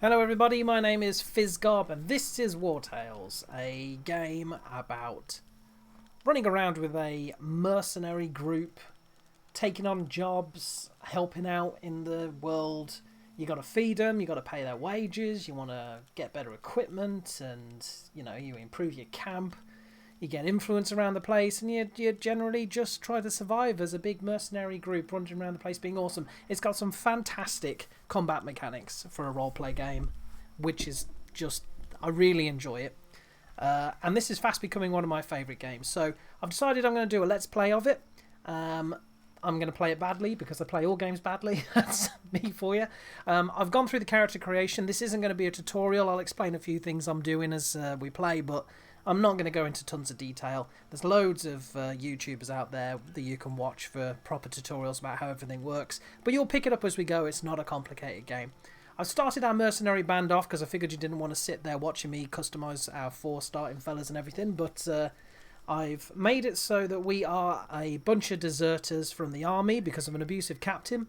Hello everybody, my name is Fizzgob and this is Wartales, a game about running around with a mercenary group, taking on jobs, helping out in the world. You got to feed them, you got to pay their wages, you want to get better equipment, and you improve your camp. You get influence around the place, and you generally just try to survive as a big mercenary group running around the place being awesome. It's got some fantastic combat mechanics for a roleplay game, which is just, I really enjoy it. And this is fast becoming one of my favourite games. So I've decided I'm going to do a let's play of it. I'm going to play it badly because I play all games badly. That's me for you. I've gone through the character creation. This isn't going to be a tutorial. I'll explain a few things I'm doing as we play, but I'm not going to go into tons of detail. There's loads of YouTubers out there that you can watch for proper tutorials about how everything works. But you'll pick it up as we go. It's not a complicated game. I've started our mercenary band off because I figured you didn't want to sit there watching me customise our 4 starting fellas and everything. But I've made it so that we are a bunch of deserters from the army because of an abusive captain.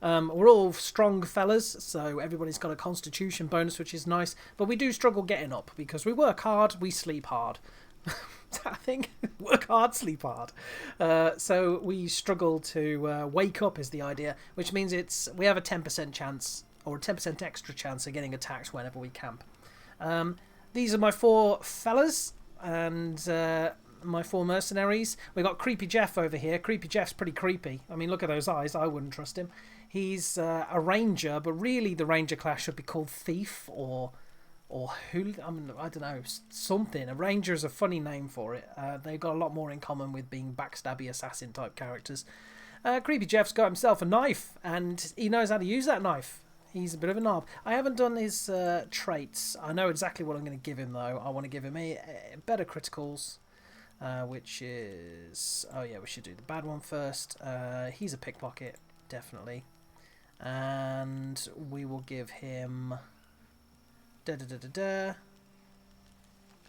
We're all strong fellas, so everybody's got a constitution bonus, which is nice. But we do struggle getting up because we work hard, we sleep hard. I think work hard, sleep hard. So we struggle to wake up is the idea, which means we have a 10% chance or a 10% extra chance of getting attacked whenever we camp. These are my 4 fellas and my 4 mercenaries. We've got Creepy Jeff over here. Creepy Jeff's pretty creepy. I mean, look at those eyes. I wouldn't trust him. He's a ranger, but really the ranger class should be called thief or who? I mean, I don't know, something. A ranger is a funny name for it. They've got a lot more in common with being backstabby assassin type characters. Creepy Jeff's got himself a knife, and he knows how to use that knife. He's a bit of a knob. I haven't done his traits. I know exactly what I'm going to give him, though. I want to give him a better criticals, which is... Oh, yeah, we should do the bad one first. He's a pickpocket, definitely. And we will give him...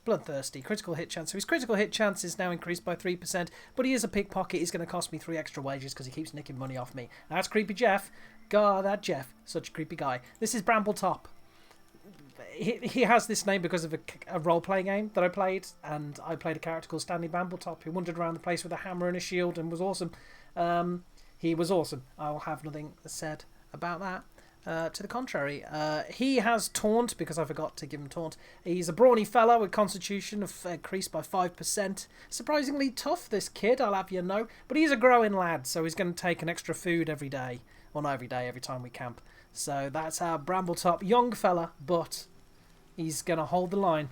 Bloodthirsty. Critical hit chance. So his critical hit chance is now increased by 3%, but he is a pickpocket. He's going to cost me 3 extra wages because he keeps nicking money off me. That's Creepy Jeff. God, that Jeff. Such a creepy guy. This is Brambletop. He has this name because of a role-playing game that I played, and I played a character called Stanley Brambletop who wandered around the place with a hammer and a shield and was awesome. He was awesome. I'll have nothing said about that. To the contrary, he has Taunt because I forgot to give him Taunt. He's a brawny fella with constitution increased by 5%. Surprisingly tough, this kid, I'll have you know. But he's a growing lad, so he's going to take an extra food every day. Well, not every day, every time we camp. So that's our Brambletop. Young fella, but he's going to hold the line.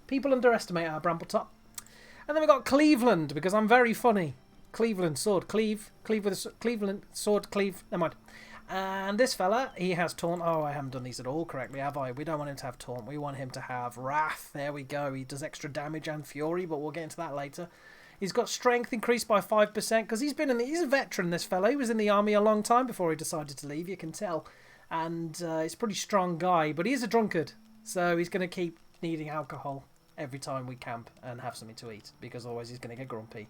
People underestimate our Brambletop. And then we got Cleveland, because I'm very funny. Cleveland, sword, cleave with a Cleveland, sword, cleave. Never mind. And this fella, he has Taunt. Oh, I haven't done these at all correctly, have I? We don't want him to have Taunt. We want him to have Wrath. There we go. He does extra damage and Fury, but we'll get into that later. He's got Strength increased by 5% because he's a veteran, this fella. He was in the army a long time before he decided to leave, you can tell. And he's a pretty strong guy, but he is a drunkard. So he's going to keep needing alcohol every time we camp and have something to eat because otherwise he's going to get grumpy.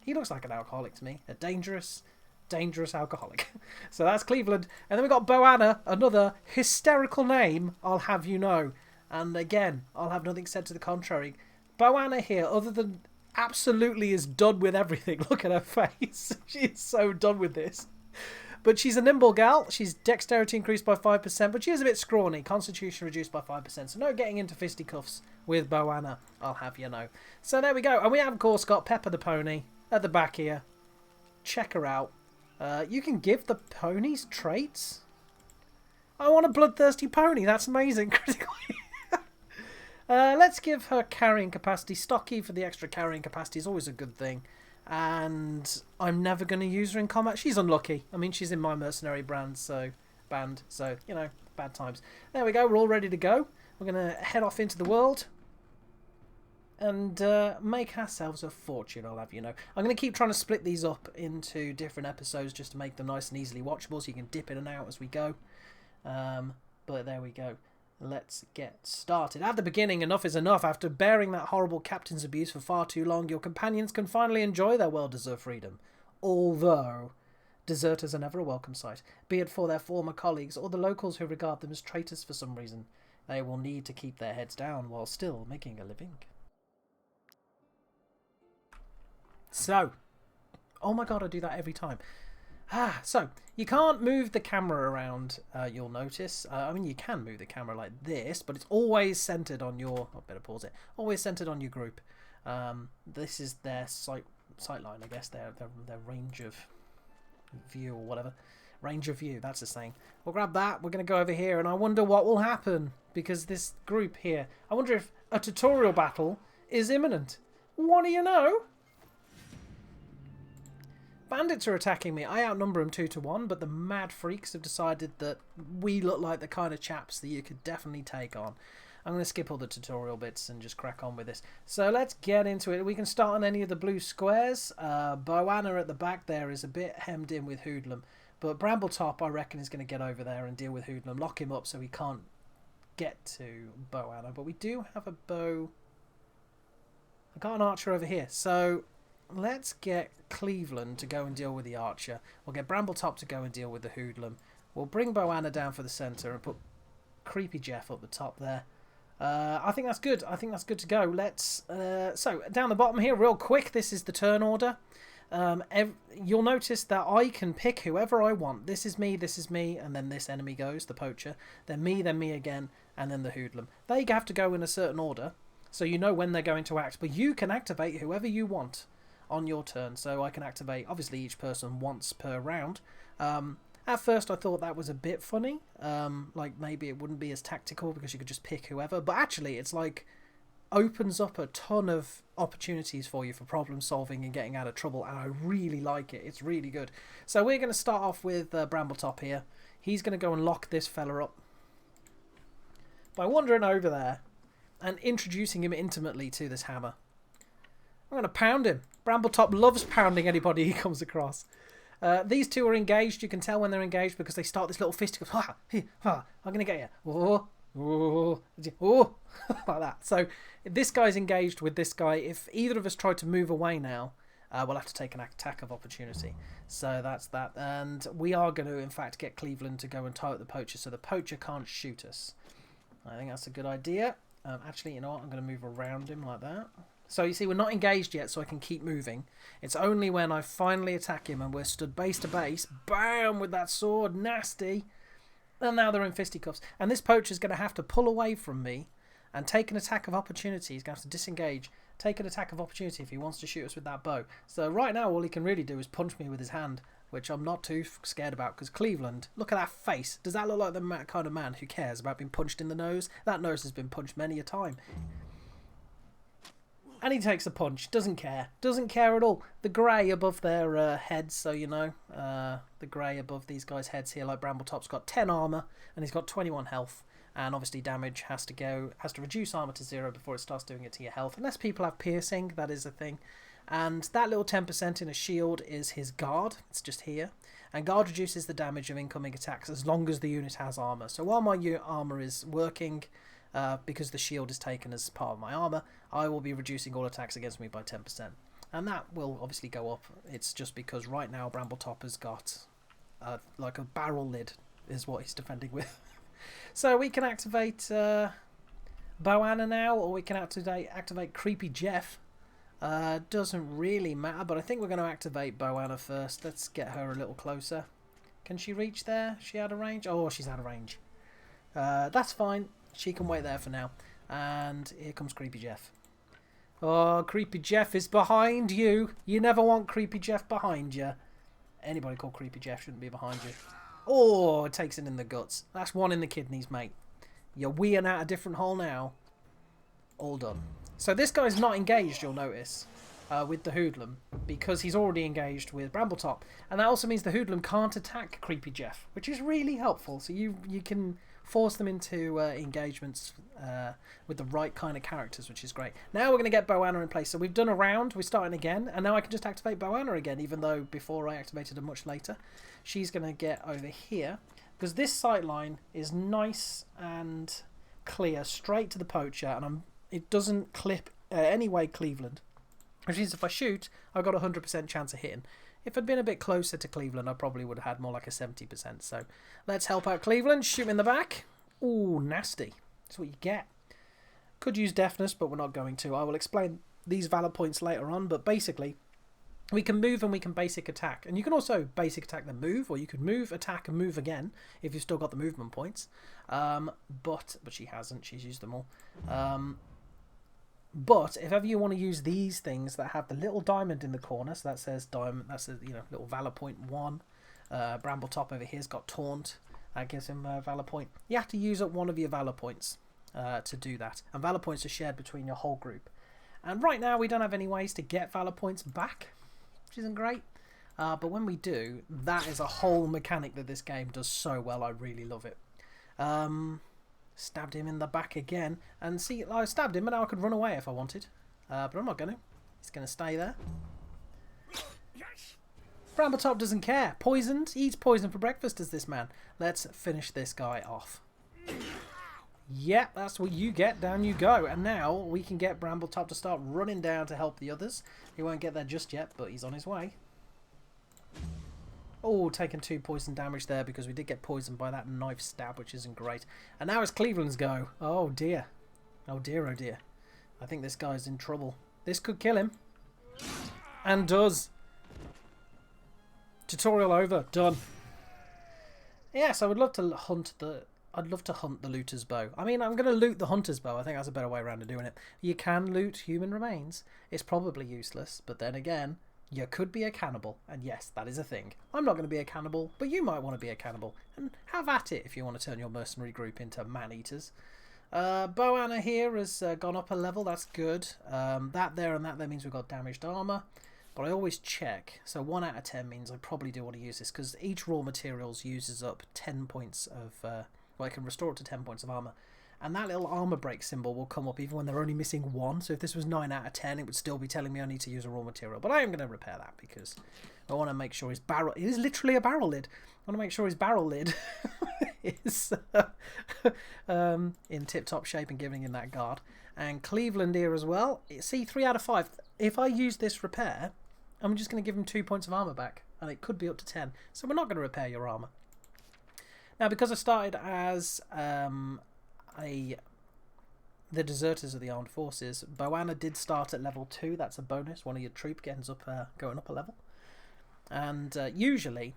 He looks like an alcoholic to me. A dangerous alcoholic. So that's Cleveland. And then we've got Boanna, another hysterical name, I'll have you know. And again, I'll have nothing said to the contrary. Boanna here, other than absolutely is done with everything. Look at her face. She is so done with this. But she's a nimble gal. She's dexterity increased by 5%, but she is a bit scrawny. Constitution reduced by 5%. So no getting into fisticuffs with Boanna, I'll have you know. So there we go. And we have, of course, got Pepper the pony at the back here. Check her out. You can give the ponies traits? I want a bloodthirsty pony. That's amazing. Critically. Let's give her carrying capacity. Stocky for the extra carrying capacity is always a good thing. And I'm never going to use her in combat. She's unlucky. I mean, she's in my mercenary band, so bad times. There we go. We're all ready to go. We're going to head off into the world and make ourselves a fortune, I'll have you know. I'm going to keep trying to split these up into different episodes just to make them nice and easily watchable so you can dip in and out as we go. But there we go. Let's get started. At the beginning, enough is enough. After bearing that horrible captain's abuse for far too long, your companions can finally enjoy their well-deserved freedom. Although, Deserters are never a welcome sight, be it for their former colleagues or the locals who regard them as traitors for some reason. They will need to keep their heads down while still making a living. So, oh my god, I do that every time. So, you can't move the camera around, you'll notice. I mean, you can move the camera like this, but it's always centered on your... I better pause it. Always centered on your group. This is their sight line, I guess, their range of view or whatever. Range of view, that's the saying. We'll grab that, we're going to go over here, and I wonder what will happen, because this group here... I wonder if a tutorial battle is imminent. What do you know? Bandits are attacking me. I outnumber them 2 to 1, but the mad freaks have decided that we look like the kind of chaps that you could definitely take on. I'm going to skip all the tutorial bits and just crack on with this. So let's get into it. We can start on any of the blue squares. Boanna at the back there is a bit hemmed in with Hoodlum, but Brambletop, I reckon, is going to get over there and deal with Hoodlum. Lock him up so he can't get to Boanna. But we do have a bow. I got an archer over here. So... let's get Cleveland to go and deal with the archer. We'll get Brambletop to go and deal with the hoodlum. We'll bring Boanna down for the centre and put Creepy Jeff up the top there. I think that's good. I think that's good to go. Let's... so, down the bottom here, real quick, this is the turn order. You'll notice that I can pick whoever I want. This is me, and then this enemy goes, the poacher. Then me again, and then the hoodlum. They have to go in a certain order, so you know when they're going to act. But you can activate whoever you want on your turn, so I can activate obviously each person once per round. At first I thought that was a bit funny, like maybe it wouldn't be as tactical because you could just pick whoever, but actually it's like opens up a ton of opportunities for you for problem solving and getting out of trouble, and I really like it. It's really good. So we're going to start off with Brambletop here. He's going to go and lock this fella up by wandering over there and introducing him intimately to this hammer. I'm going to pound him. Brambletop loves pounding anybody he comes across. These two are engaged. You can tell when they're engaged because they start this little fist. Ha, ha, I'm going to get you. Oh, oh, oh, like that. So this guy's engaged with this guy. If either of us try to move away now, we'll have to take an attack of opportunity. So that's that. And we are going to, in fact, get Cleveland to go and tie up the poacher so the poacher can't shoot us. I think that's a good idea. Actually, you know what? I'm going to move around him like that. So you see, we're not engaged yet, so I can keep moving. It's only when I finally attack him and we're stood base to base, bam, with that sword, nasty. And now they're in fisticuffs. And this poacher's going to have to pull away from me and take an attack of opportunity. He's going to have to disengage, take an attack of opportunity if he wants to shoot us with that bow. So right now, all he can really do is punch me with his hand, which I'm not too scared about, because Cleveland, look at that face. Does that look like the kind of man who cares about being punched in the nose? That nose has been punched many a time. And he takes a punch. Doesn't care. Doesn't care at all. The grey above their heads, so you know. The grey above these guys' heads here, like Brambletop's got 10 armour, and he's got 21 health. And obviously damage has to reduce armour to 0 before it starts doing it to your health. Unless people have piercing, that is a thing. And that little 10% in a shield is his guard. It's just here. And guard reduces the damage of incoming attacks as long as the unit has armour. So while my armour is working... because the shield is taken as part of my armour, I will be reducing all attacks against me by 10%. And that will obviously go up. It's just because right now Brambletop has got like a barrel lid is what he's defending with. So we can activate Boanna now, or we can activate Creepy Jeff. Doesn't really matter, but I think we're going to activate Boanna first. Let's get her a little closer. Can she reach there? Is she out of range? Oh, she's out of range. That's fine. She can wait there for now. And here comes Creepy Jeff. Oh, Creepy Jeff is behind you. You never want Creepy Jeff behind you. Anybody called Creepy Jeff shouldn't be behind you. Oh, it takes it in the guts. That's one in the kidneys, mate. You're weeing out a different hole now. All done. So this guy's not engaged, you'll notice, with the hoodlum, because he's already engaged with Brambletop. And that also means the hoodlum can't attack Creepy Jeff, which is really helpful. So you can force them into engagements with the right kind of characters, which is great. Now we're going to get Boanna in place. So we've done a round, we're starting again, and now I can just activate Boanna again, even though before I activated her much later. She's going to get over here, because this sight line is nice and clear, straight to the poacher, and it doesn't clip any way Cleveland. Which means if I shoot, I've got a 100% chance of hitting. If I'd been a bit closer to Cleveland, I probably would have had more like a 70%. So let's help out Cleveland. Shoot him in the back. Ooh, nasty. That's what you get. Could use deafness, but we're not going to. I will explain these valor points later on, but basically we can move and we can basic attack. And you can also basic attack then move, or you could move, attack, and move again if you've still got the movement points. But she hasn't. She's used them all. But if ever you want to use these things that have the little diamond in the corner, so that says diamond, that says, you know, little valor point 1. Brambletop over here's got taunt. That gives him a valor point. You have to use up one of your valor points to do that. And valor points are shared between your whole group. And right now we don't have any ways to get valor points back, which isn't great. But when we do, that is a whole mechanic that this game does so well. I really love it. Stabbed him in the back again. And see, I stabbed him, and now I could run away if I wanted. But I'm not going to. He's going to stay there. Brambletop doesn't care. Poisoned. He eats poison for breakfast, does this man. Let's finish this guy off. Yep, that's what you get. Down you go. And now we can get Brambletop to start running down to help the others. He won't get there just yet, but he's on his way. Oh, taking 2 poison damage there because we did get poisoned by that knife stab, which isn't great. And now it's Cleveland's go. Oh, dear. Oh, dear, oh, dear. I think this guy's in trouble. This could kill him. And does. Tutorial over. Done. Yes, I would love to hunt the... I'd love to hunt the looter's bow. I mean, I'm going to loot the hunter's bow. I think that's a better way around of doing it. You can loot human remains. It's probably useless, but then again, you could be a cannibal. And yes, that is a thing. I'm not going to be a cannibal, but you might want to be a cannibal. And have at it if you want to turn your mercenary group into man-eaters. Boanna here has gone up a level. That's good. That there means we've got damaged armour. But I always check. So 1 out of 10 means I probably do want to use this because each raw materials uses up 10 points of... well, I can restore it to 10 points of armour. And that little armour break symbol will come up even when they're only missing 1. So if this was 9 out of 10, it would still be telling me I need to use a raw material. But I am going to repair that because I want to make sure his barrel... It is literally a barrel lid. I want to make sure his barrel lid is in tip-top shape and giving him that guard. And Cleveland here as well. See, 3 out of 5. If I use this repair, I'm just going to give him 2 points of armour back. And it could be up to 10. So we're not going to repair your armour. Now, because I started as the deserters of the armed forces, Boanna did start at level 2. That's a bonus. One of your troop ends up going up a level. And usually,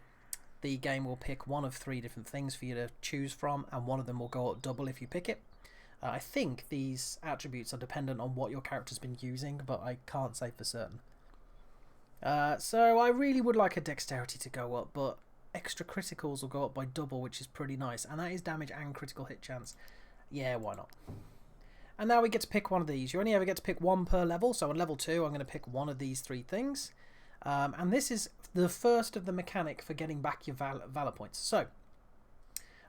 the game will pick one of 3 different things for you to choose from, and one of them will go up double if you pick it. I think these attributes are dependent on what your character's been using, but I can't say for certain. So I really would like a dexterity to go up, but extra criticals will go up by double, which is pretty nice. And that is damage and critical hit chance. Yeah, why not? And now we get to pick one of these. You only ever get to pick 1 per level. So on level 2, I'm going to pick one of these 3 things. And this is the first of the mechanic for getting back your valor points. So,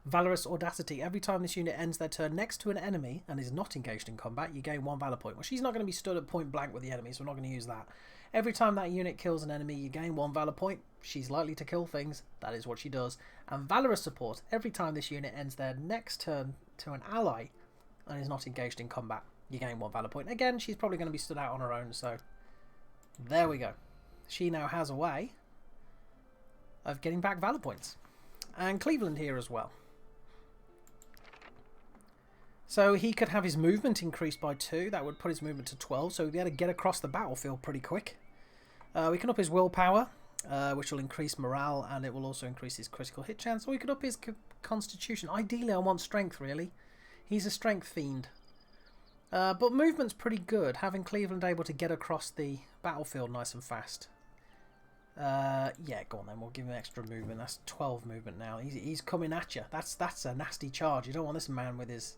Valorous Audacity. Every time this unit ends their turn next to an enemy and is not engaged in combat, you gain 1 valor point. Well, she's not going to be stood at point blank with the enemy, so we're not going to use that. Every time that unit kills an enemy, you gain 1 valor point. She's likely to kill things. That is what she does. And Valorous Support. Every time this unit ends their next turn to an ally and is not engaged in combat, you gain 1 valor point. Again, she's probably going to be stood out on her own, so there we go. She now has a way of getting back valor points. And Cleveland here as well. So he could have his movement increased by 2. That would put his movement to 12, so he'd be able to get across the battlefield pretty quick. We can up his willpower, which will increase morale, and it will also increase his critical hit chance. Or we could up his constitution. Ideally, I want strength, really. He's a strength fiend. But movement's pretty good, having Cleveland able to get across the battlefield nice and fast. Yeah, go on then, we'll give him extra movement. That's 12 movement now. He's coming at you. That's a nasty charge. You don't want this man with his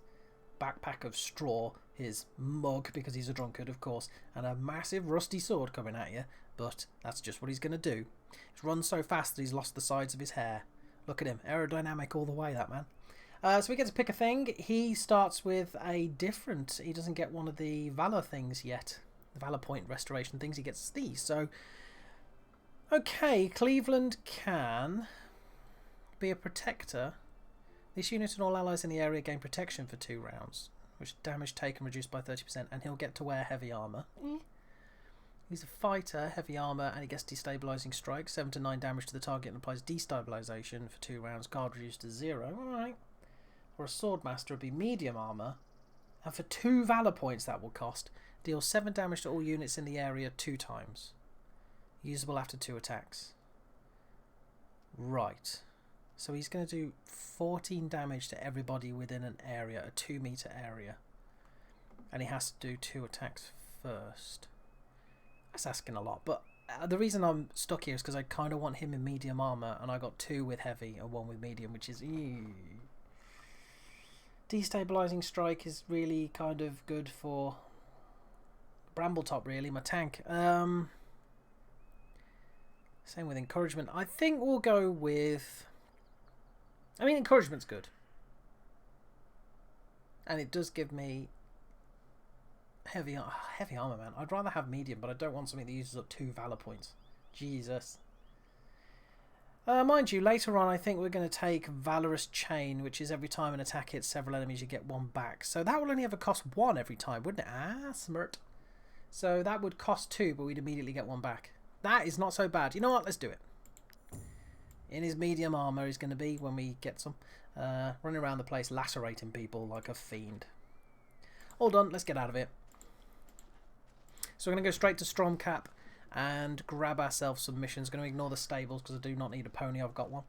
backpack of straw, his mug, because he's a drunkard, of course, and a massive rusty sword coming at you. But that's just what he's going to do. He's run so fast that he's lost the sides of his hair. Look at him, aerodynamic all the way, that man. So we get to pick a thing. He starts with a different... He doesn't get one of the Valor things yet. The Valor point restoration things. He gets these. So, okay, Cleveland can be a protector. This unit and all allies in the area gain protection for 2 rounds, which damage taken reduced by 30%, and he'll get to wear heavy armour. He's a fighter, heavy armour, and he gets destabilising strike. 7 to 9 damage to the target and applies destabilisation for 2 rounds. Guard reduced to 0. Alright. For a swordmaster, it'd be medium armour. And for 2 valour points that will cost. Deals 7 damage to all units in the area 2 times. Usable after 2 attacks. Right. So he's going to do 14 damage to everybody within an area, a 2 metre area. And he has to do 2 attacks first. That's asking a lot, but the reason I'm stuck here is because I kind of want him in medium armour, and I got 2 with heavy and 1 with medium, which is... Destabilising strike is really kind of good for Brambletop, really, my tank. Same with encouragement. I think we'll go with... I mean, encouragement's good. And it does give me heavy armor, man. I'd rather have medium, but I don't want something that uses up 2 valor points. Jesus. Mind you, later on I think we're going to take Valorous Chain, which is every time an attack hits several enemies you get 1 back. So that will only ever cost 1 every time, wouldn't it? Ah, smart. So that would cost 2, but we'd immediately get 1 back. That is not so bad. You know what? Let's do it. In his medium armor he's going to be when we get some. Running around the place lacerating people like a fiend. All done. Let's get out of it. So we're going to go straight to Stormcap and grab ourselves some missions. Going to ignore the stables because I do not need a pony. I've got one.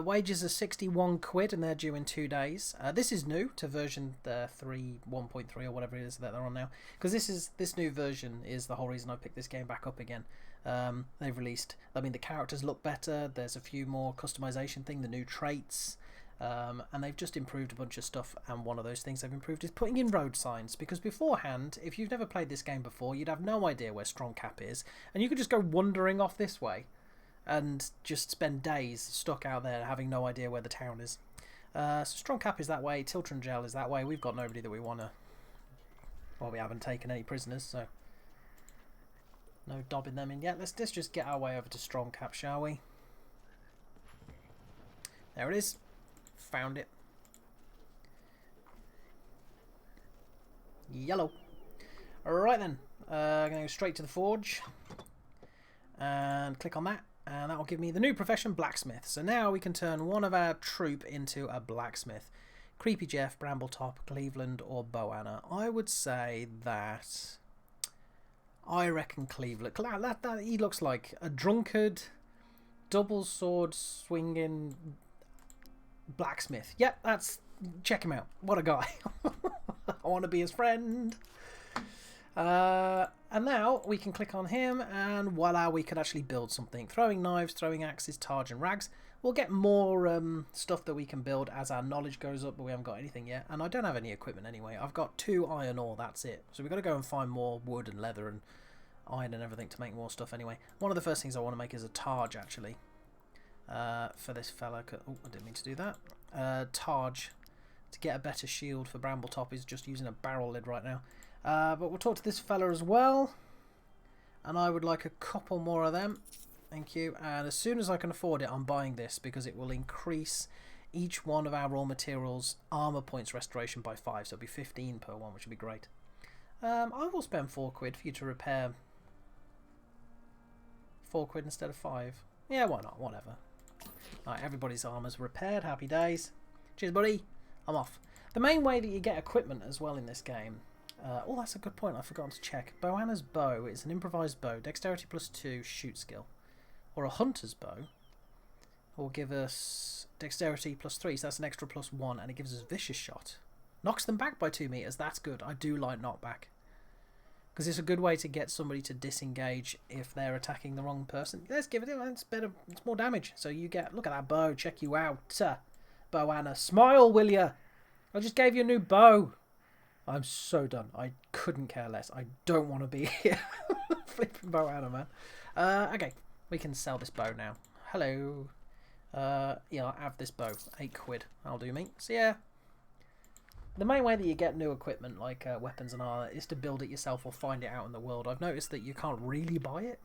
Wages are 61 quid and they're due in 2 days. This is new to version 1.3 or whatever it is that they're on now. Because this new version is the whole reason I picked this game back up again. They've released, I mean, the characters look better. There's a few more customization thing, the new traits. And they've just improved a bunch of stuff, and one of those things they've improved is putting in road signs, because beforehand, if you've never played this game before, you'd have no idea where Stormcap is, and you could just go wandering off this way and just spend days stuck out there having no idea where the town is. So Stormcap is that way, Tiltrangel is that way. We've got nobody that we want to... Well, we haven't taken any prisoners, so no dobbing them in yet. Let's just get our way over to Stormcap, shall we? There it is. Found it. Yellow. Alright then. Going to go straight to the forge. And click on that. And that will give me the new profession, blacksmith. So now we can turn one of our troop into a blacksmith. Creepy Jeff, Brambletop, Cleveland, or Boanna. I would say that... I reckon Cleveland. He looks like a drunkard, double sword swinging... blacksmith. Yep, that's... check him out. What a guy. I want to be his friend. And now we can click on him and voila, we could actually build something. Throwing knives, throwing axes, targe and rags. We'll get more stuff that we can build as our knowledge goes up, but we haven't got anything yet. And I don't have any equipment anyway. I've got 2 iron ore, that's it. So we've got to go and find more wood and leather and iron and everything to make more stuff anyway. One of the first things I want to make is a targe, actually. For this fella. Oh, I didn't mean to do that. Targe. To get a better shield for Brambletop is just using a barrel lid right now. But we'll talk to this fella as well. And I would like a couple more of them. Thank you. And as soon as I can afford it, I'm buying this because it will increase each one of our raw materials armor points restoration by 5. So it'll be 15 per one, which would be great. I will spend 4 quid for you to repair 4 quid instead of 5. Yeah, why not? Whatever. Alright, everybody's armor's repaired. Happy days. Cheers, buddy. I'm off. The main way that you get equipment as well in this game... oh, that's a good point. I've forgotten to check. Boanna's bow is an improvised bow. Dexterity +2, shoot skill. Or a hunter's bow will give us dexterity +3, so that's an extra +1, and it gives us vicious shot. Knocks them back by 2 meters. That's good. I do like knockback. Because it's a good way to get somebody to disengage if they're attacking the wrong person. Let's give it. It's better. It's more damage. So you get. Look at that bow. Check you out, Boanna. Smile, will ya? I just gave you a new bow. I'm so done. I couldn't care less. I don't want to be here. Flipping Boanna, man. Okay, we can sell this bow now. Hello. Yeah, I'll have this bow. 8 quid. That'll do me. So yeah. The main way that you get new equipment, like weapons and armor, is to build it yourself or find it out in the world. I've noticed that you can't really buy it.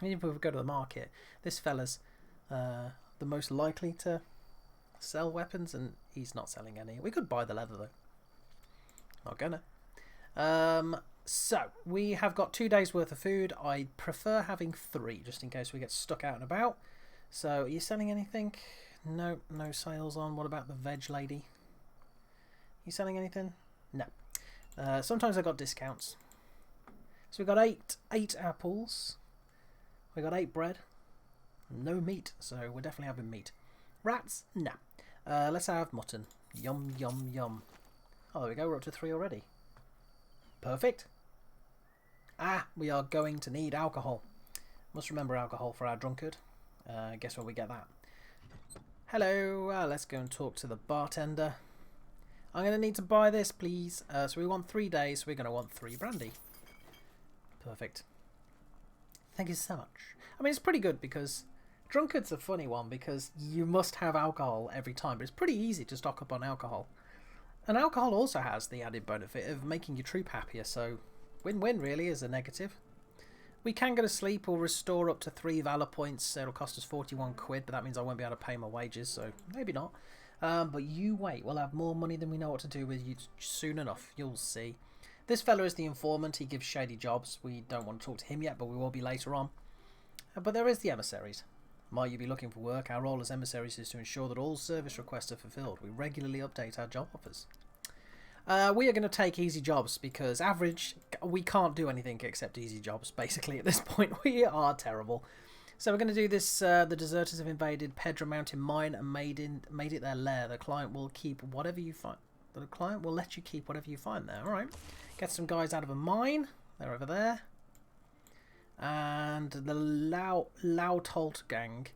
Even if we go to the market, this fella's the most likely to sell weapons, and he's not selling any. We could buy the leather, though. Not gonna. So, we have got 2 days worth of food. I prefer having 3, just in case we get stuck out and about. So, are you selling anything? No, no sales on. What about the veg lady? You selling anything? No. Sometimes I got discounts. So we've got eight apples. We got 8 bread. No meat, so we're definitely having meat. Rats? No. Let's have mutton. Yum, yum, yum. Oh, there we go. We're up to 3 already. Perfect. Ah, we are going to need alcohol. Must remember alcohol for our drunkard. Guess where we get that? Hello. Let's go and talk to the bartender. I'm going to need to buy this, please. So we want 3 days. So we're going to want 3 brandy. Perfect. Thank you so much. I mean, it's pretty good because drunkard's a funny one because you must have alcohol every time. But it's pretty easy to stock up on alcohol. And alcohol also has the added benefit of making your troop happier. So win-win really is a negative. We can go to sleep or restore up to 3 valor points. So it'll cost us 41 quid. But that means I won't be able to pay my wages. So maybe not. But you wait. We'll have more money than we know what to do with you soon enough. You'll see. This fella is the informant. He gives shady jobs. We don't want to talk to him yet, but we will be later on. But there is the emissaries. Might you be looking for work? Our role as emissaries is to ensure that all service requests are fulfilled. We regularly update our job offers. We are going to take easy jobs because average, we can't do anything except easy jobs. Basically, at this point, we are terrible. So we're going to do this. The deserters have invaded Pedra Mountain Mine and made it their lair. The client will keep whatever you find. The client will let you keep whatever you find there. All right. Get some guys out of a mine. They're over there. And the Wartales gang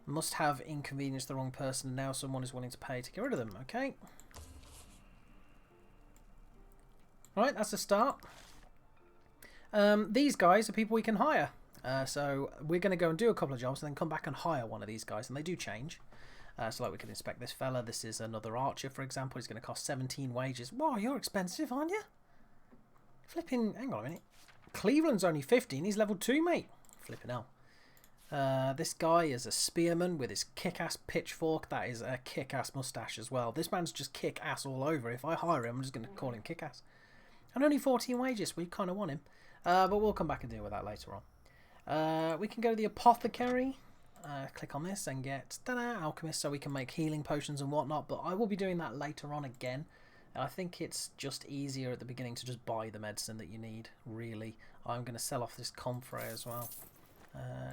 must have inconvenienced the wrong person. Now someone is willing to pay to get rid of them. Okay. All right, that's a start. These guys are people we can hire. So we're going to go and do a couple of jobs and then come back and hire one of these guys. And they do change. So like we can inspect this fella. This is another archer, for example. He's going to cost 17 wages. Wow, you're expensive, aren't you? Flipping, hang on a minute. Cleveland's only 15. He's level 2, mate. Flipping hell. This guy is a spearman with his kick-ass pitchfork. That is a kick-ass mustache as well. This man's just kick-ass all over. If I hire him, I'm just going to call him kick-ass. And only 14 wages. We kind of want him. But we'll come back and deal with that later on. We can go to the apothecary. Click on this and get alchemist so we can make healing potions and whatnot, but I will be doing that later on again. I think it's just easier at the beginning to just buy the medicine that you need, really. I'm going to sell off this comfrey as well,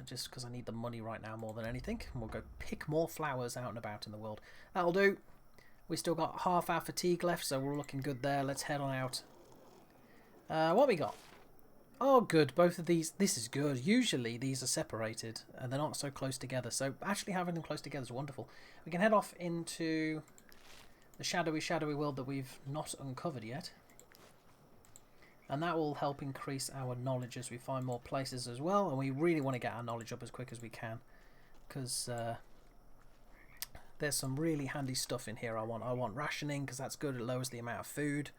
just because I need the money right now more than anything. And we'll go pick more flowers out and about in the world. That'll do. We still got half our fatigue left, so we're looking good there. Let's head on out. What we got? Oh, good. Both of these. This is good. Usually these are separated and they're not so close together. So actually having them close together is wonderful. We can head off into the shadowy world that we've not uncovered yet. And that will help increase our knowledge as we find more places as well. And we really want to get our knowledge up as quick as we can. Because there's some really handy stuff in here I want. I want rationing because that's good. It lowers the amount of food.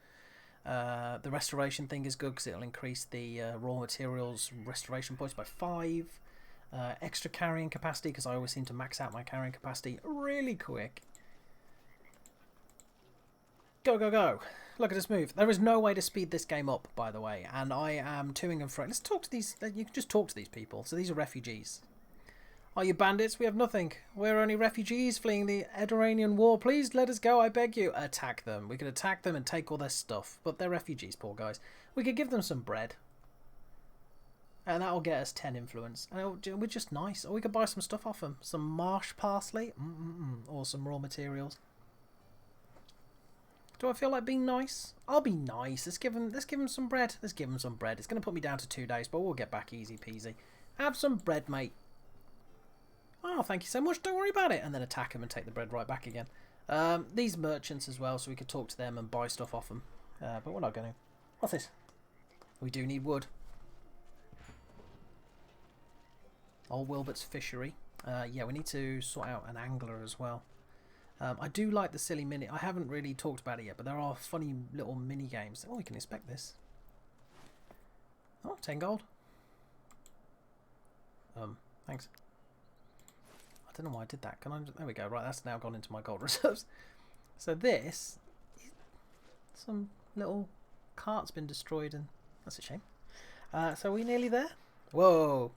The restoration thing is good because it'll increase the raw materials restoration points by 5. Extra carrying capacity because I always seem to max out my carrying capacity really quick. Go, go, go. Look at us move. There is no way to speed this game up, by the way, and I am toing and froing. Let's talk to these. You can just talk to these people. So these are refugees. Are you bandits? We have nothing. We're only refugees fleeing the Edoranian war. Please let us go, I beg you. Attack them. We could attack them and take all their stuff. But they're refugees, poor guys. We could give them some bread. And that'll get us 10 influence. And we're just nice. Or we could buy some stuff off them. Some marsh parsley. Or some raw materials. Do I feel like being nice? I'll be nice. Let's give them some bread. Let's give them some bread. It's going to put me down to 2 days, but we'll get back easy peasy. Have some bread, mate. Oh, thank you so much. Don't worry about it. And then attack them and take the bread right back again. These merchants as well, so we could talk to them and buy stuff off them. But we're not going to. What's this? We do need wood. Old Wilbert's fishery. Yeah, we need to sort out an angler as well. I do like the silly mini. I haven't really talked about it yet, but there are funny little mini games. Oh, we can inspect this. Oh, 10 gold. Thanks. I don't know why I did that. Can I? There we go. Right, that's now gone into my gold reserves. So this, some little cart's been destroyed, and That's a shame. So are we nearly there? Whoa.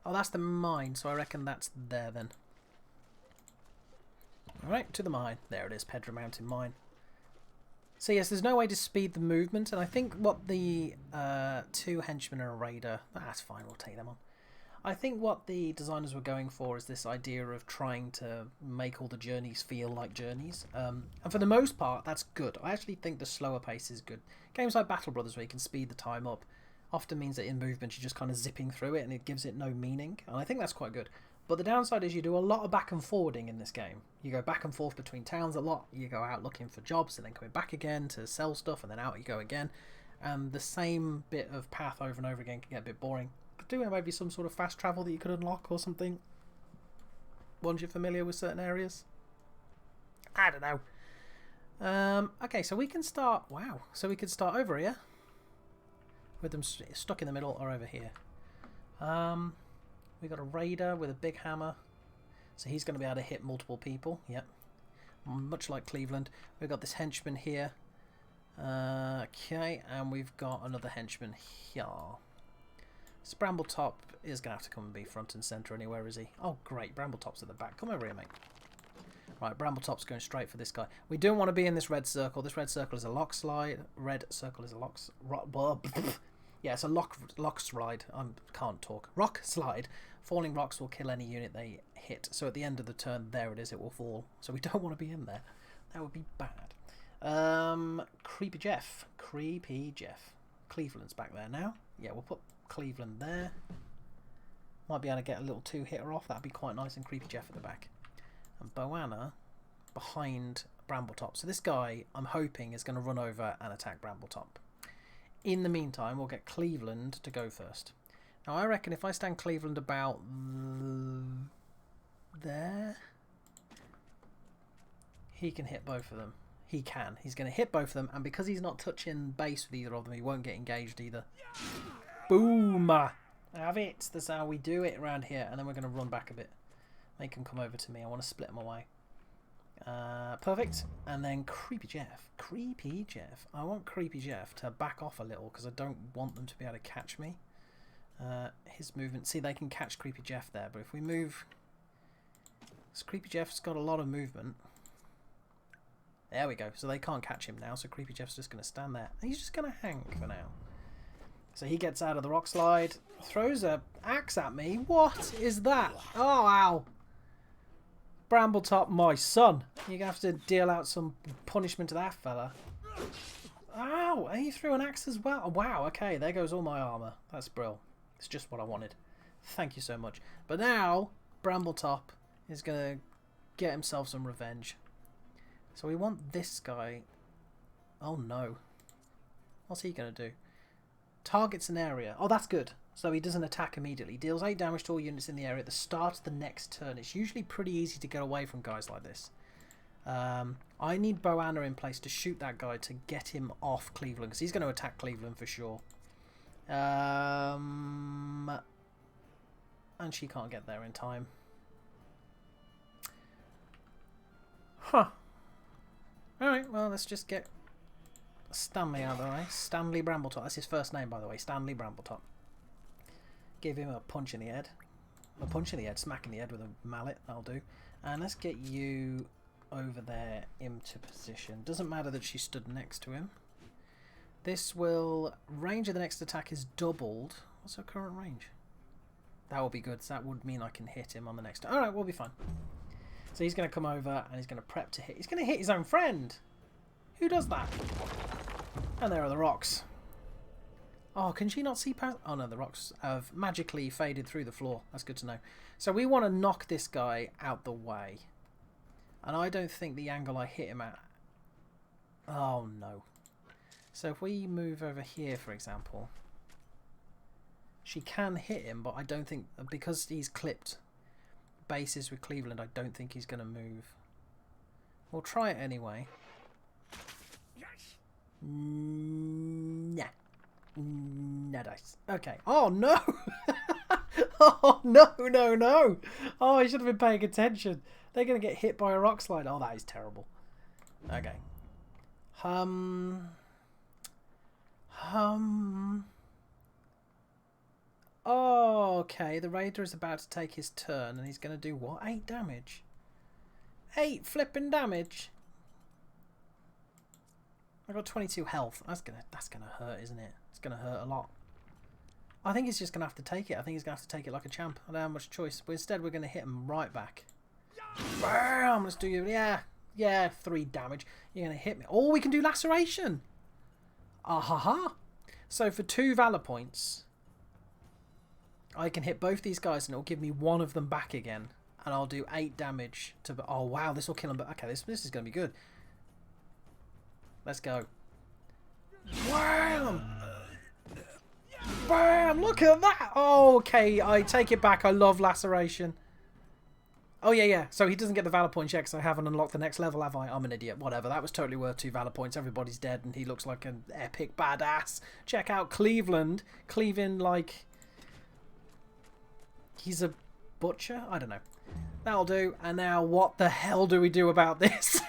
Oh, that's the mine, so I reckon that's there then. Alright, to the mine. There it is, Pedra Mountain Mine. So yes, there's no way to speed the movement, and I think what the 2 henchmen and a raider... That's fine, we'll take them on. I think what the designers were going for is this idea of trying to make all the journeys feel like journeys. And for the most part, that's good. I actually think the slower pace is good. Games like Battle Brothers, where you can speed the time up, often means that in movement you're just kind of zipping through it and it gives it no meaning. And I think that's quite good. But the downside is you do a lot of back and forwarding in this game. You go back and forth between towns a lot. You go out looking for jobs and then coming back again to sell stuff, and then out you go again. And the same bit of path over and over again can get a bit boring. Do maybe some sort of fast travel that you could unlock or something once you're familiar with certain areas. I don't know. Okay, so we can start... Wow. So we could start over here with them stuck in the middle, or over here. We got a raider with a big hammer, so he's going to be able to hit multiple people. Yep, much like Cleveland. We've got this henchman here. Okay, and we've got another henchman here. So Brambletop is going to have to come and be front and centre anywhere, is he? Oh, great. Brambletop's at the back. Come over here, mate. Right, Brambletop's going straight for this guy. We don't want to be in this red circle. This red circle is a lock slide. Red circle is a lock... Yeah, it's a lock slide. I can't talk. Rock slide. Falling rocks will kill any unit they hit. So at the end of the turn, there it is. It will fall. So we don't want to be in there. That would be bad. Creepy Jeff. Creepy Jeff. Cleveland's back there now. Yeah, we'll put Cleveland there. Might be able to get a little 2-hitter off. That'd be quite nice. And Creepy Jeff at the back. And Boanna behind Brambletop. So this guy, I'm hoping, is going to run over and attack Brambletop. In the meantime, we'll get Cleveland to go first. Now, I reckon if I stand Cleveland about there, he can hit both of them. He can. He's going to hit both of them, and because he's not touching base with either of them, he won't get engaged either. Boom! Have it. That's how we do it around here, and then we're going to run back a bit. Make him come over to me. I want to split them away. Perfect. And then Creepy Jeff. Creepy Jeff. I want Creepy Jeff to back off a little because I don't want them to be able to catch me. His movement. See, they can catch Creepy Jeff there, but if we move... So Creepy Jeff's got a lot of movement. There we go. So they can't catch him now, so Creepy Jeff's just going to stand there. He's just going to hang for now. So he gets out of the rock slide, throws a axe at me. What is that? Oh, ow. Brambletop, my son. You're going to have to deal out some punishment to that fella. Ow, and he threw an axe as well. Wow, okay, there goes all my armour. That's brilliant. It's just what I wanted. Thank you so much. But now, Brambletop is going to get himself some revenge. So we want this guy. Oh no. What's he going to do? Targets an area. Oh, that's good. So he doesn't attack immediately. Deals 8 damage to all units in the area at the start of the next turn. It's usually pretty easy to get away from guys like this. I need Boanna in place to shoot that guy to get him off Cleveland, because he's going to attack Cleveland for sure. And she can't get there in time. Huh. Alright, well, let's just get Stanley out of the way. Stanley Brambletop. That's his first name, by the way. Stanley Brambletop. Give him a punch in the head. A punch in the head. Smack in the head with a mallet. That'll do. And let's get you over there into position. Doesn't matter that she stood next to him. This will... Range of the next attack is doubled. What's her current range? That will be good. So that would mean I can hit him on the next... Alright, we'll be fine. So he's going to come over and he's going to prep to hit. He's going to hit his own friend. Who does that? And there are the rocks. Oh, can she not see past... Oh no, the rocks have magically faded through the floor. That's good to know. So we want to knock this guy out the way. And I don't think the angle I hit him at... Oh no. So if we move over here, for example... She can hit him, but I don't think... Because he's clipped bases with Cleveland, I don't think he's going to move. We'll try it anyway. Nah. No dice. Okay. Oh no! Oh no, no, no! Oh, I should have been paying attention. They're going to get hit by a rock slide. Oh, that is terrible. Okay. Oh, okay. The raider is about to take his turn, and he's going to do what? 8 damage. 8 flipping damage. I got 22 health. That's gonna hurt, isn't it? It's gonna hurt a lot. I think he's just gonna have to take it. I think he's gonna have to take it like a champ. I don't have much choice. But instead, we're gonna hit him right back. Bam! Let's do you. Yeah. 3 damage. You're gonna hit me. Oh, we can do laceration. Ah ha ha. So for 2 valor points, I can hit both these guys, and it'll give me one of them back again, and I'll do 8 damage to. Oh wow, this will kill him. But okay, this is gonna be good. Let's go. Wham! Bam! Look at that! Oh, okay, I take it back. I love laceration. Oh, yeah. So he doesn't get the valor points yet because I haven't unlocked the next level, have I? I'm an idiot. Whatever. That was totally worth 2 valor points. Everybody's dead and he looks like an epic badass. Check out Cleveland. Cleaving like... he's a butcher? I don't know. That'll do. And now what the hell do we do about this?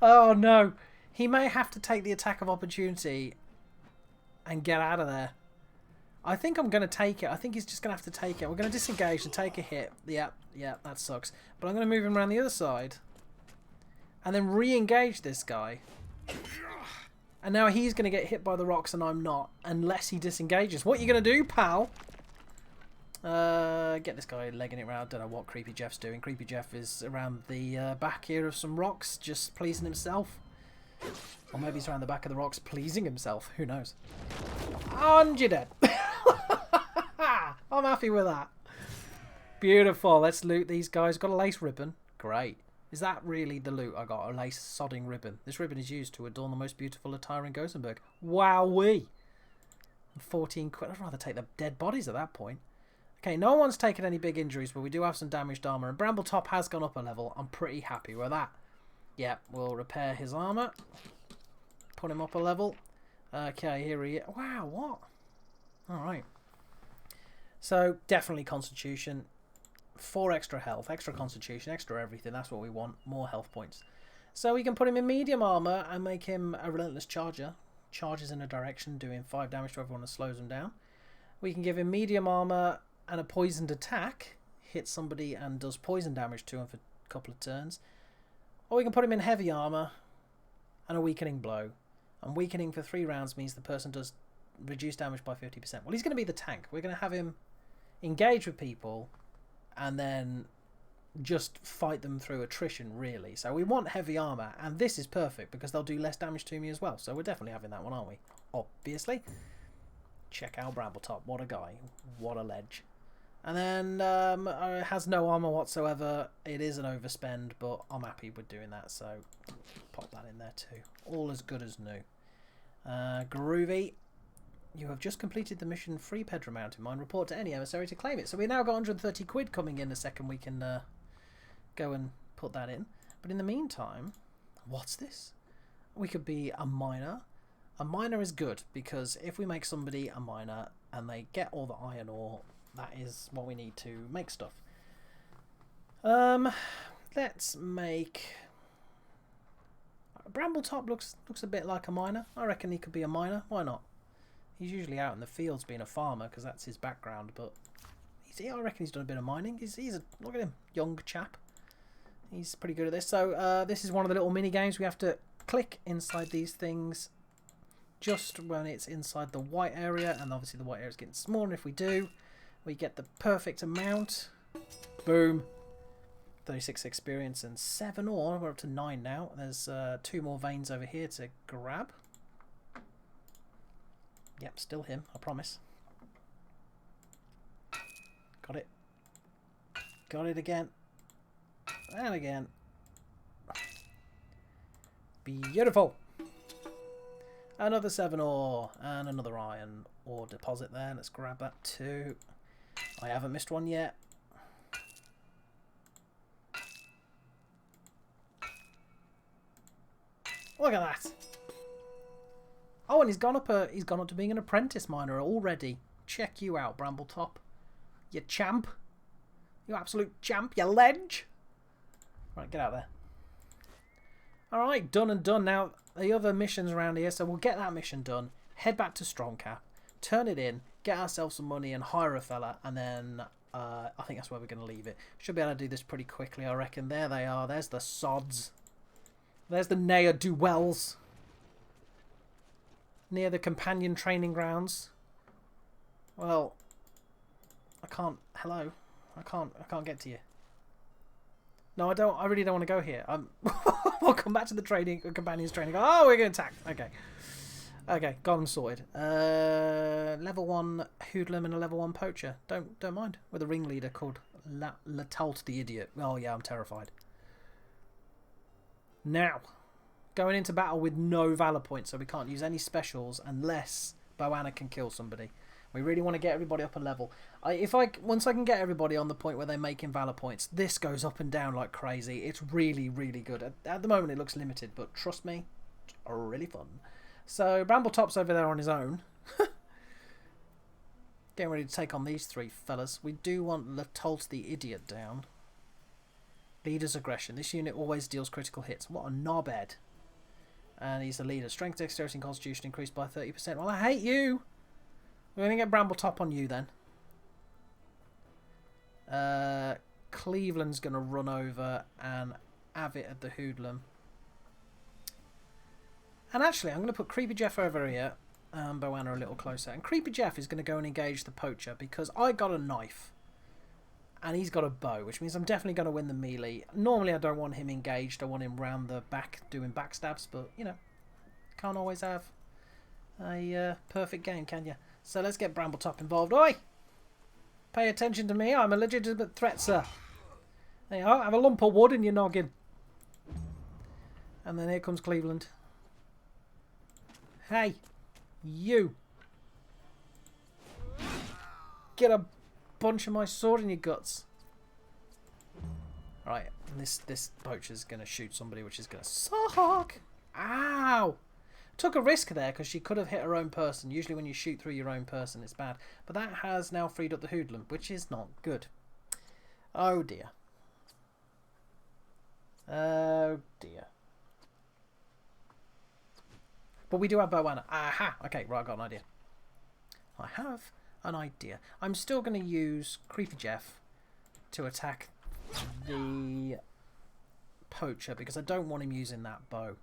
Oh no, he may have to take the attack of opportunity and get out of there. I think I'm going to take it. I think he's just going to have to take it. We're going to disengage and take a hit. Yeah, that sucks. But I'm going to move him around the other side and then re-engage this guy. And now he's going to get hit by the rocks and I'm not, unless he disengages. What are you going to do, pal? Get this guy legging it around. Don't know what Creepy Jeff's doing. Creepy Jeff is around the back here of some rocks, just pleasing himself. Or maybe he's around the back of the rocks pleasing himself. Who knows? And you're dead. I'm happy with that. Beautiful. Let's loot these guys. Got a lace ribbon. Great. Is that really the loot I got? A lace sodding ribbon. This ribbon is used to adorn the most beautiful attire in Gothenburg. Wowee. 14 quid. I'd rather take the dead bodies at that point. Okay, no one's taken any big injuries, but we do have some damaged armour. And Brambletop has gone up a level. I'm pretty happy with that. Yeah, we'll repair his armour. Put him up a level. Okay, here he is. Wow, what? Alright. So, definitely Constitution. 4 extra health, extra Constitution, extra everything. That's what we want. More health points. So we can put him in medium armour and make him a relentless charger. Charges in a direction, doing 5 damage to everyone and slows them down. We can give him medium armour and a poisoned attack, hits somebody and does poison damage to him for a couple of turns. Or we can put him in heavy armour and a weakening blow. And weakening for 3 rounds means the person does reduce damage by 50%. Well, he's going to be the tank. We're going to have him engage with people and then just fight them through attrition, really. So we want heavy armour, and this is perfect because they'll do less damage to me as well. So we're definitely having that one, aren't we? Obviously. Check out Brambletop. What a guy. What a ledge. And then it has no armour whatsoever. It is an overspend, but I'm happy with doing that, so pop that in there too. All as good as new. Groovy. You have just completed the mission Free Pedra Mountain Mine. Report to any emissary to claim it. So we now got 130 quid coming in a second. We can go and put that in. But in the meantime, what's this? We could be a miner. A miner is good because if we make somebody a miner and they get all the iron ore, that is what we need to make stuff. Let's make... Brambletop looks a bit like a miner. I reckon he could be a miner. Why not? He's usually out in the fields being a farmer because that's his background, but I reckon he's done a bit of mining. Look at him, young chap. He's pretty good at this. So this is one of the little mini games. We have to click inside these things just when it's inside the white area, and obviously the white area is getting smaller. And if we do, we get the perfect amount. Boom. 36 experience and 7 ore. We're up to 9 now. There's 2 more veins over here to grab. Yep, still him, I promise. Got it. Got it again. And again. Beautiful. Another 7 ore. And another iron ore deposit there. Let's grab that too. I haven't missed one yet. Look at that. Oh, and he's gone up to being an apprentice miner already. Check you out, Brambletop. You champ. You absolute champ. You ledge. Right, get out there. Alright, done and done. Now, the other missions around here, so we'll get that mission done. Head back to Strongcap. Turn it in. get ourselves some money and hire a fella, and then I think that's where we're going to leave it. Should be able to do this pretty quickly, I reckon. There they are. There's the sods. There's the ne'er-do-wells. Near the companion training grounds. Well, I can't. Hello, I can't get to you. No, I don't. I really don't want to go here. We'll come back to the companions training. Oh, we're going to attack. Okay. Okay, got them sorted. Level 1 hoodlum and a level 1 poacher. Don't mind. With a ringleader called Latalt the Idiot. Oh yeah, I'm terrified. Now, going into battle with no valor points, so we can't use any specials unless Boanna can kill somebody. We really want to get everybody up a level. Once I can get everybody on the point where they're making valor points, this goes up and down like crazy. It's really, really good. At the moment, it looks limited, but trust me, it's really fun. So Brambletop's over there on his own. Getting ready to take on these three fellas. We do want Latalt the Idiot down. Leader's aggression. This unit always deals critical hits. What a knobhead. And he's the leader. Strength, dexterity, and constitution increased by 30%. Well, I hate you. We're going to get Brambletop on you then. Cleveland's going to run over and have it at the hoodlum. And actually, I'm going to put Creepy Jeff over here and Boanna a little closer. And Creepy Jeff is going to go and engage the poacher because I got a knife and he's got a bow, which means I'm definitely going to win the melee. Normally, I don't want him engaged. I want him round the back doing backstabs, but, you know, can't always have a perfect game, can you? So let's get Brambletop involved. Oi! Pay attention to me. I'm a legitimate threat, sir. There you are. Have a lump of wood in your noggin. And then here comes Cleveland. Hey, you. Get a bunch of my sword in your guts. Right, this poacher's going to shoot somebody, which is going to suck. Ow! Took a risk there because she could have hit her own person. Usually when you shoot through your own person, it's bad. But that has now freed up the hoodlum, which is not good. Oh, dear. Oh, dear. But we do have Boanna. Aha! Okay, right, I got an idea. I have an idea. I'm still going to use Creepy Jeff to attack the poacher because I don't want him using that bow.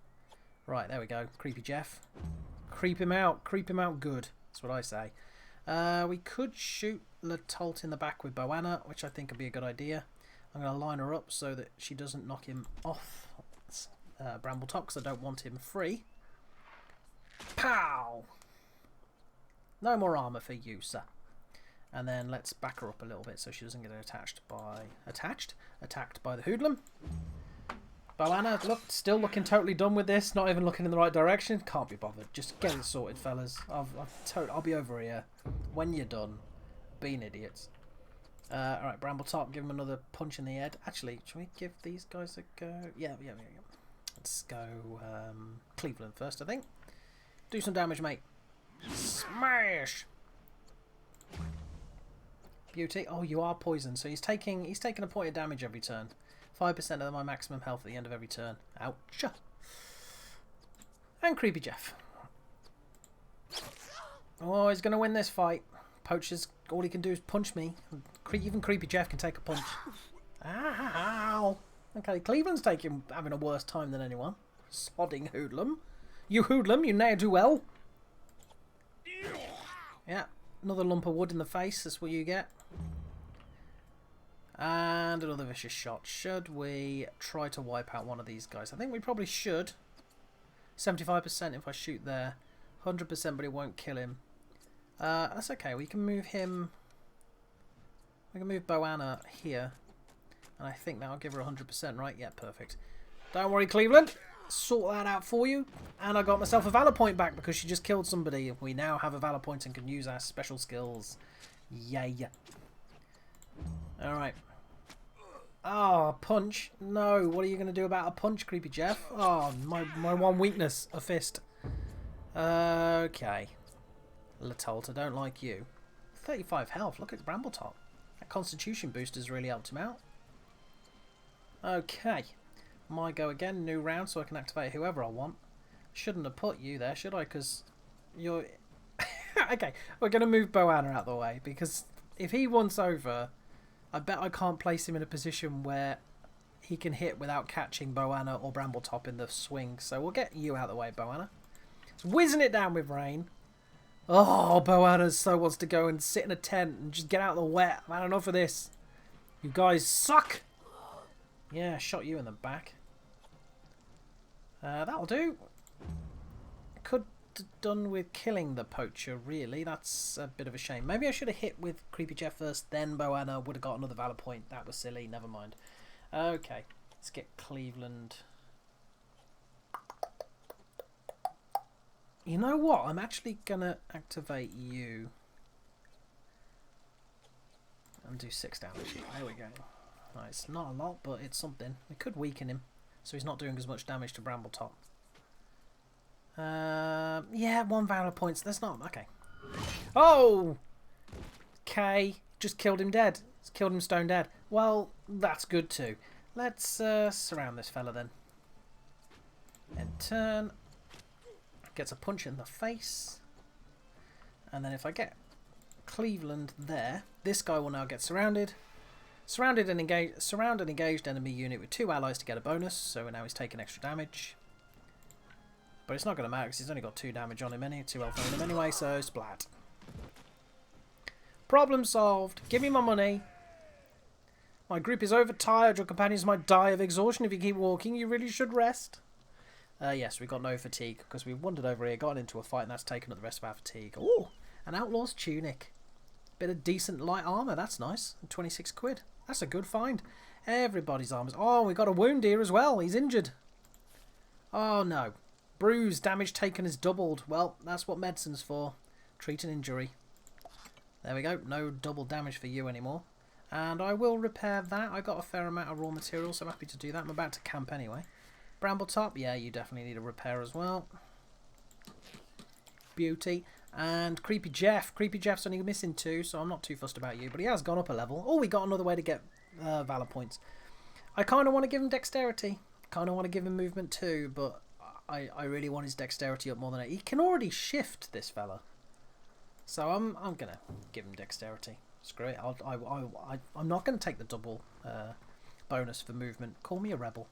Right, there we go. Creepy Jeff. Creep him out. Creep him out good. That's what I say. We could shoot Latalt in the back with Boanna, which I think would be a good idea. I'm going to line her up so that she doesn't knock him off Brambletop because I don't want him free. Pow! No more armour for you, sir. And then let's back her up a little bit so she doesn't get attacked by the hoodlum. Boanna, look, still looking totally done with this. Not even looking in the right direction. Can't be bothered. Just get it sorted, fellas. I'll be over here when you're done being idiots. Alright, Brambletop, give him another punch in the head. Actually, should we give these guys a go? Yeah. Let's go Cleveland first, I think. Do some damage, mate. Smash! Beauty. Oh, you are poisoned, so he's taking a point of damage every turn. 5% of my maximum health at the end of every turn. Ouch. And Creepy Jeff. Oh, he's going to win this fight. Poacher's, all he can do is punch me. Even Creepy Jeff can take a punch. Ow! Okay, Cleveland's having a worse time than anyone. Sodding hoodlum. You hoodlum, you ne'er-do-well. Yeah, another lump of wood in the face, that's what you get. And another vicious shot. Should we try to wipe out one of these guys? I think we probably should. 75% if I shoot there. 100% but it won't kill him. That's okay, we can move him. We can move Boanna here. And I think that'll give her 100%, right? Yeah, perfect. Don't worry, Cleveland. Sort that out for you. And I got myself a valor point back because she just killed somebody. We now have a valor point and can use our special skills. Yay. Alright. Oh, punch. No, what are you going to do about a punch, Creepy Jeff? Oh, my one weakness, a fist. Okay. Latalt, I don't like you. 35 health, look at Brambletop. That constitution boost has really helped him out. Okay. My go again, new round, so I can activate whoever I want. Shouldn't have put you there, should I? Because you're Okay, we're going to move Boanna out of the way, because if he wants over, I bet I can't place him in a position where he can hit without catching Boanna or Brambletop in the swing. So we'll get you out of the way, Boanna. It's whizzing it down with rain. Oh, Boanna so wants to go and sit in a tent and just get out of the wet. I've had enough of this. You guys suck. Yeah, shot you in the back. That'll do. Could have done with killing the poacher, really. That's a bit of a shame. Maybe I should have hit with Creepy Jeff first, then Boanna would have got another valor point. That was silly. Never mind. Okay, let's get Cleveland. You know what? I'm actually going to activate you. And do 6 damage. There we go. Right, it's not a lot, but it's something. We could weaken him, so he's not doing as much damage to Brambletop. Yeah, 1 valor points. That's not... Okay. Oh! Okay. Just killed him dead. It's killed him stone dead. Well, that's good too. Let's surround this fella then. And turn. Gets a punch in the face. And then if I get Cleveland there, this guy will now get surrounded. Surround an engaged enemy unit with 2 allies to get a bonus. So now he's taking extra damage. But it's not going to matter because he's only got 2 damage on him, 2 health on him anyway, so splat. Problem solved. Give me my money. My group is overtired. Your companions might die of exhaustion if you keep walking. You really should rest. Yes, we got no fatigue because we wandered over here, got into a fight, and that's taken up the rest of our fatigue. Oh, an outlaw's tunic. Bit of decent light armour. That's nice. 26 quid. That's a good find. Everybody's armours. Oh, we got a wound here as well. He's injured. Oh, no. Bruise. Damage taken is doubled. Well, that's what medicine's for. Treat an injury. There we go. No double damage for you anymore. And I will repair that. I got a fair amount of raw material, so I'm happy to do that. I'm about to camp anyway. Brambletop, yeah, you definitely need a repair as well. Beauty. And Creepy Jeff. Creepy Jeff's only missing 2, so I'm not too fussed about you. But he has gone up a level. Oh, we got another way to get Valor points. I kind of want to give him Dexterity. Kind of want to give him Movement too, but I really want his Dexterity up more than that. He can already shift, this fella. So I'm going to give him Dexterity. Screw it. I'm not going to take the double bonus for movement. Call me a rebel.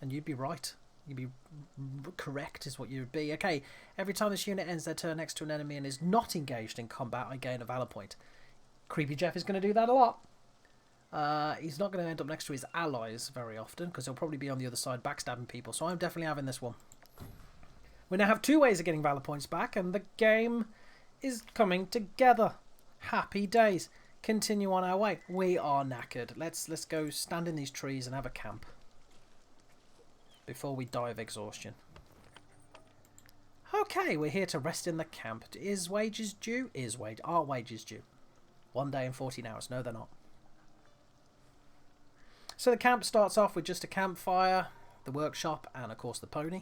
And you'd be right. You'd be correct is what you'd be. Okay, every time this unit ends their turn next to an enemy and is not engaged in combat, I gain a Valor point. Creepy Jeff is going to do that a lot. He's not going to end up next to his allies very often because he'll probably be on the other side backstabbing people. So I'm definitely having this one. We now have 2 ways of getting Valor points back and the game is coming together. Happy days. Continue on our way. We are knackered. Let's go stand in these trees and have a camp before we die of exhaustion. Okay, we're here to rest in the camp. Is wages due? Are wages due? 1 day and 14 hours. No, they're not. So the camp starts off with just a campfire, the workshop, and of course the pony.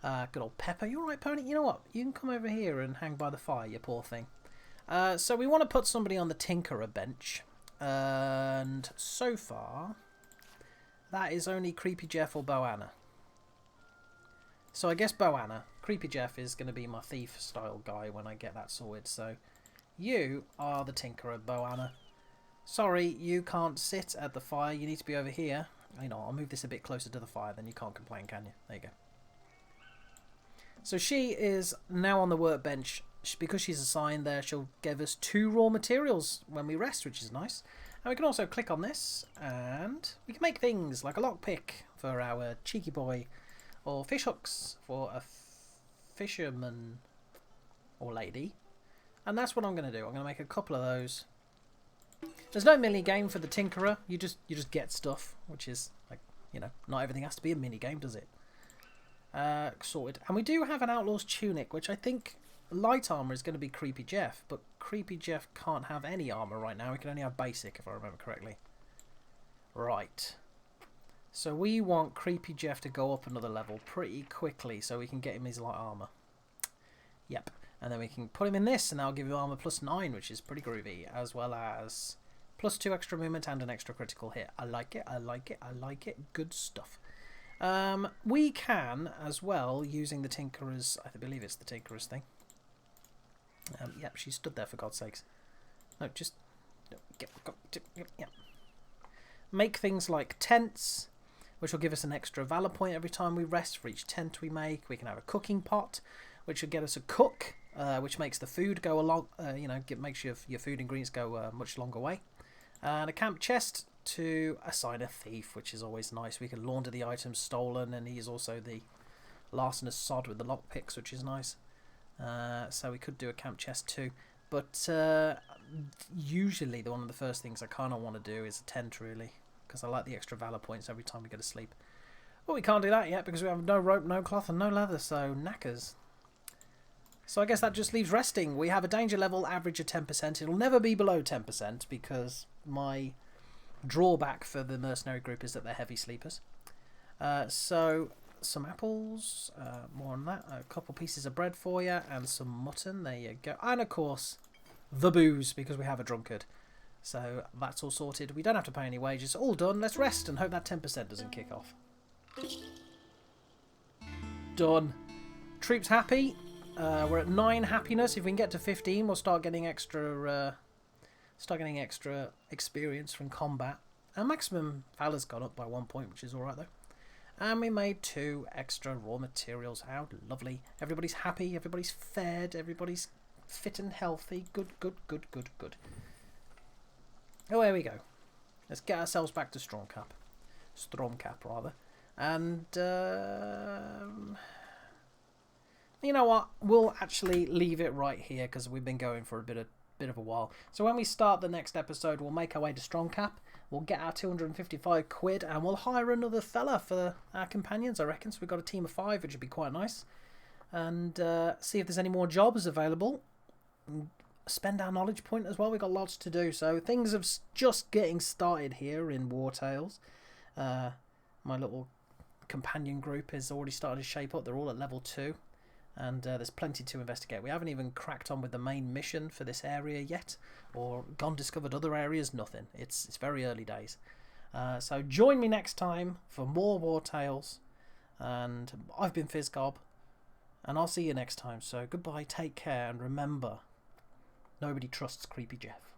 Good old Pepper. You alright, pony? You know what? You can come over here and hang by the fire, you poor thing. So we want to put somebody on the Tinkerer bench. And so far, that is only Creepy Jeff or Boanna. So I guess Boanna. Creepy Jeff is going to be my thief-style guy when I get that sorted. So you are the Tinkerer, Boanna. Sorry, you can't sit at the fire. You need to be over here. You know, I'll move this a bit closer to the fire, then you can't complain, can you? There you go. So she is now on the workbench. Because she's assigned there, she'll give us 2 raw materials when we rest, which is nice. And we can also click on this, and we can make things like a lockpick for our cheeky boy, or fish hooks for a fisherman or lady. And that's what I'm going to do. I'm going to make a couple of those. There's no mini game for the Tinkerer. You just get stuff, which is like, you know, not everything has to be a mini game, does it? Sorted. And we do have an outlaw's tunic, which I think light armor is going to be Creepy Jeff, but Creepy Jeff can't have any armor right now. He can only have basic, if I remember correctly. Right. So we want Creepy Jeff to go up another level pretty quickly so we can get him his light armor. Yep. And then we can put him in this, and that'll give him armor +9, which is pretty groovy, as well as +2 extra movement and an extra critical hit. I like it, I like it, I like it. Good stuff. We can, as well, using the Tinkerer's, I believe it's the Tinkerer's thing. Yep, she stood there for God's sakes. No, just... Yeah. Make things like tents, which will give us an extra valor point every time we rest for each tent we make. We can have a cooking pot, which will get us a cook, which makes the food go along, makes your food ingredients go a much longer way. And a camp chest to assign a thief, which is always nice. We can launder the items stolen, and he's also the larcenous sod with the lockpicks, which is nice. So we could do a camp chest too. But usually one of the first things I kind of want to do is a tent, really, because I like the extra valor points every time we go to sleep. But we can't do that yet because we have no rope, no cloth, and no leather, so knackers. So I guess that just leaves resting. We have a danger level average of 10%. It'll never be below 10% because my drawback for the mercenary group is that they're heavy sleepers. So some apples, more on that, a couple pieces of bread for you, and some mutton, there you go. And of course, the booze, because we have a drunkard. So that's all sorted. We don't have to pay any wages. All done. Let's rest and hope that 10% doesn't kick off. Done. Troops happy. We're at 9 happiness. If we can get to 15, we'll start getting extra experience from combat. Our maximum valor's gone up by 1 point, which is alright though. And we made 2 extra raw materials. How lovely. Everybody's happy, everybody's fed, everybody's fit and healthy. Good. Oh, there we go. Let's get ourselves back to Stormcap. Rather. And, you know what? We'll actually leave it right here because we've been going for a bit of a while. So when we start the next episode, we'll make our way to Strongcap. We'll get our 255 quid and we'll hire another fella for our companions, I reckon. So we've got a team of 5, which would be quite nice. And see if there's any more jobs available. Spend our knowledge point as well. We've got lots to do. So things are just getting started here in Wartales. My little companion group is already starting to shape up. They're all at level 2. And there's plenty to investigate. We haven't even cracked on with the main mission for this area yet, or discovered other areas. Nothing. It's very early days. So join me next time for more War Tales. And I've been Fizzgob, and I'll see you next time. So goodbye, take care, and remember, nobody trusts Creepy Jeff.